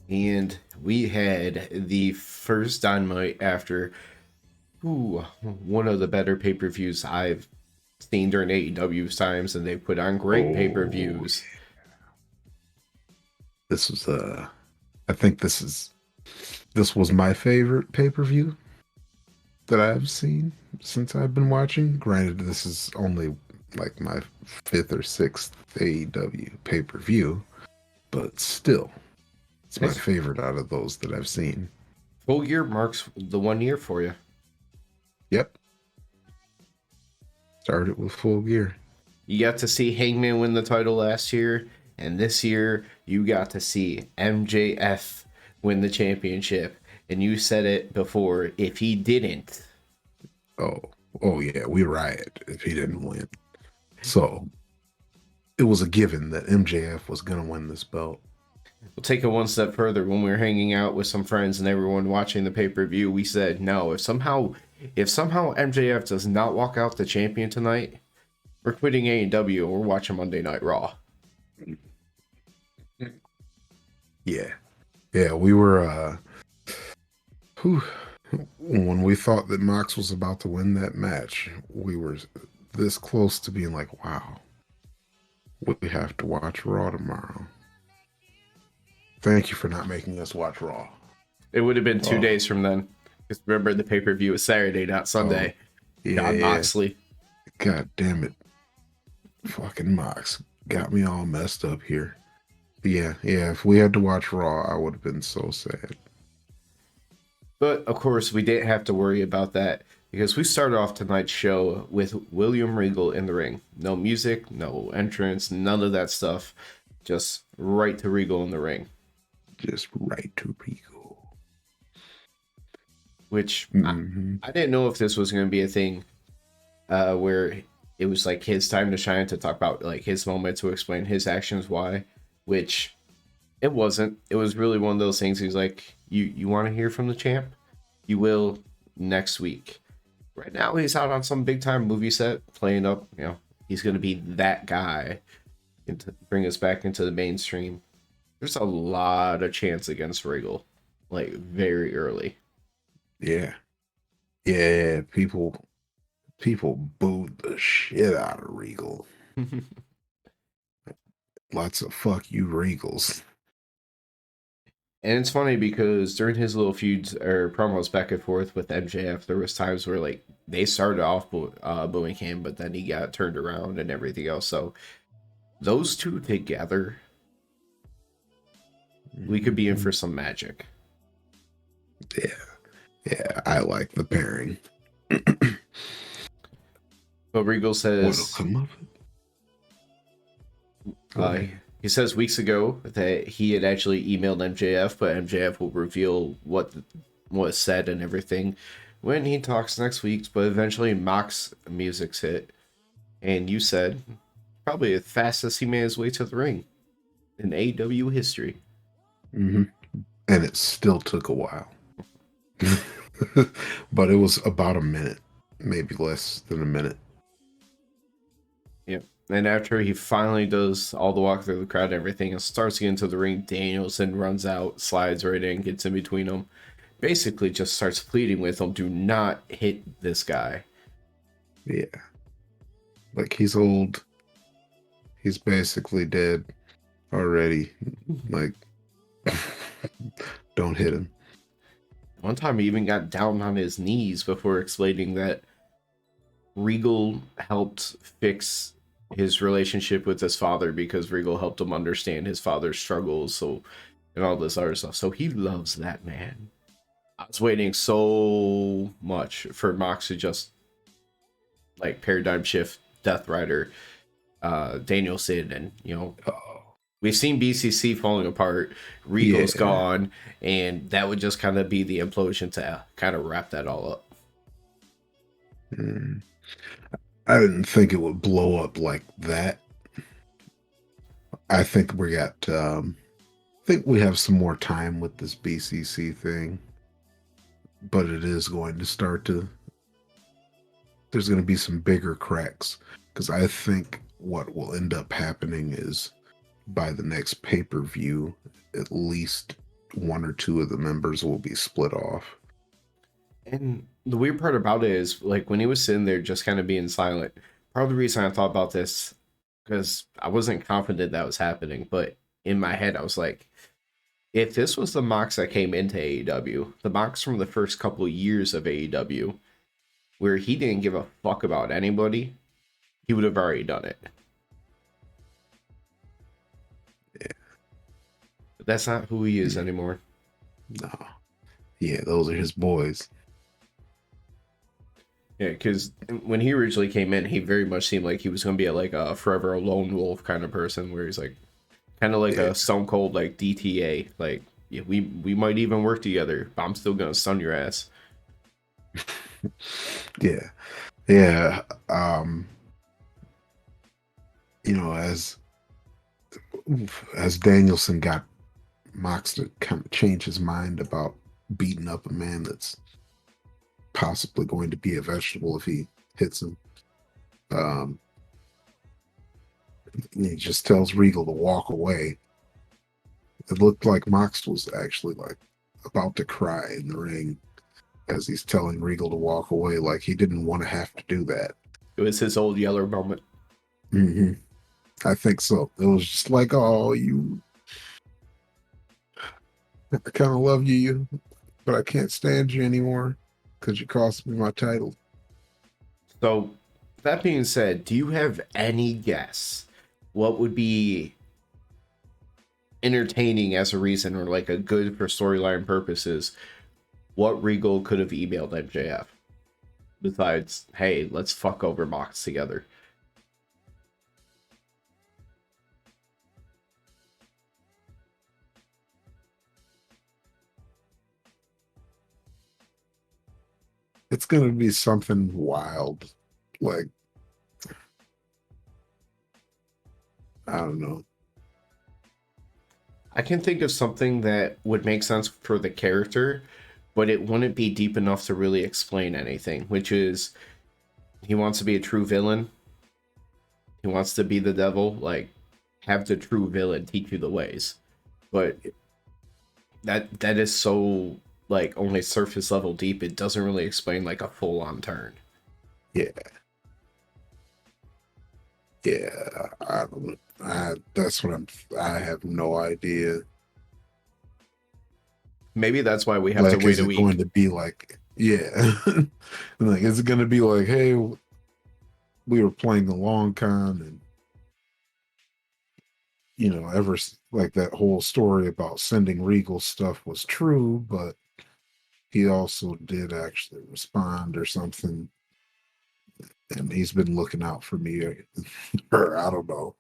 And we had the first Dynamite after one of the better pay-per-views I've seen during AEW's times, and they put on great Oh, pay-per-views. this was I think this was my favorite pay-per-view that I've seen since I've been watching. Granted, this is only like my fifth or sixth AEW pay-per-view, but still, it's my This favorite out of those that I've seen. full year marks the 1 year for you. Yep, started with Full Gear. You got to see Hangman win the title last year, and this year you got to see MJF win the championship. And you said it before, if he didn't, Oh, oh yeah, we riot if he didn't win. So it was a given that MJF was gonna win this belt. we'll take it one step further. When we were hanging out with some friends and everyone watching the pay-per-view, we said, no, if somehow MJF does not walk out the champion tonight, we're quitting AEW and we're watching Monday Night Raw. Yeah, yeah, we were. Whew, when we thought that Mox was about to win that match, we were this close to being like, "Wow, we have to watch Raw tomorrow." Thank you for not making us watch Raw. It would have been two Oh, days from then. Because remember, the pay-per-view was Saturday, not oh, Sunday. yeah, John yeah. Moxley. God damn it, fucking Mox got me all messed up here. But yeah, yeah. If we had to watch Raw, I would have been so sad. But of course, we didn't have to worry about that because we started off tonight's show with William Regal in the ring. No music, no entrance, none of that stuff. Just right to Regal in the ring. Just right to Rico. Which Hmm. I didn't know if this was going to be a thing where it was like his time to shine to talk about like his moment to explain his actions why, which it wasn't. It was really one of those things. He's like, you want to hear from the champ? You will next week. Right now, he's out on some big time movie set playing up. He's going to be that guy and to bring us back into the mainstream. There's a lot of chance against Regal, like very early. Yeah, yeah. People booed the shit out of Regal. Lots of fuck you, Regals. And it's funny because during his little feuds or promos back and forth with MJF, there was times where like they started off booing him, but then he got turned around and everything else. So those two together, we could be in Mhm. for some magic. Yeah, yeah. I like the pairing. But Regal What'll says come of it? Go uh, ahead. he says weeks ago that he had actually emailed MJF, but MJF will reveal what was said and everything when he talks next week. But eventually, Mox music's hit, and you said probably the fastest he made his way to the ring in AEW history. Hmm. And it still took a while, but it was about a minute, maybe less than a minute. Yep. And after he finally does all the walk through the crowd and everything and starts to get into the ring, Danielson runs out, slides right in, gets in between them. Basically, just starts pleading with him, do not hit this guy. Yeah, like he's old. He's basically dead already. Like, don't hit him. One time he even got down on his knees before explaining that Regal helped fix his relationship with his father because Regal helped him understand his father's struggles, so and all this other stuff. So he loves that man. I was waiting so much for Mox to just like paradigm shift Death Rider, Danielson, and Oh, we've seen BCC falling apart. Regal's yeah. gone, and that would just kind of be the implosion to kind of wrap that all up. Mm. I didn't think it would blow up like that. I think I think we have some more time with this BCC thing, but it is going to start to there's going to be some bigger cracks because I think what will end up happening is by the next pay-per-view, at least one or two of the members will be split off. And the weird part about it is, like, when he was sitting there just kind of being silent, part of the reason I thought about this, because I wasn't confident that was happening, but in my head, I was like, if this was the Mox that came into AEW, the Mox from the first couple years of AEW, where he didn't give a fuck about anybody, he would have already done it. Yeah. But that's not who he is Yeah. anymore. No. Yeah, those are his boys. Yeah, because when he originally came in, he very much seemed like he was going to be like a forever a lone wolf kind of person, where he's like kind of like Yeah. a Stone Cold like DTA. Like, yeah, we might even work together, but I'm still going to stun your ass. Yeah. Yeah. Um, you know, as Danielson got Mox to kind of change his mind about beating up a man that's possibly going to be a vegetable if he hits him. Um, he just tells Regal to walk away. It looked like Mox was actually like about to cry in the ring as he's telling Regal to walk away, like he didn't want to have to do that. It was his old Yeller moment. Mm-hmm. I think so. It was just like, oh, I kind of love you, but I can't stand you anymore because you cost me my title. So, that being said, do you have any guess what would be entertaining as a reason, or like a good for storyline purposes, what Regal could have emailed MJF? Besides, hey, let's fuck over Mox together. It's going to be something wild. Like, I don't know. I can think of something that would make sense for the character, but it wouldn't be deep enough to really explain anything, which is he wants to be a true villain. He wants to be the devil, like have the true villain teach you the ways. But that is so like only surface level deep, it doesn't really explain like a full on turn. Yeah. Yeah. I don't know. That's what I have no idea. Maybe that's why we have to Like, wait is a it going week. to be like, yeah. Like, is it going to be like, hey, we were playing the long con and, like that whole story about sending Regal stuff was true, but he also did actually respond or something. And he's been looking out for me, or I don't know.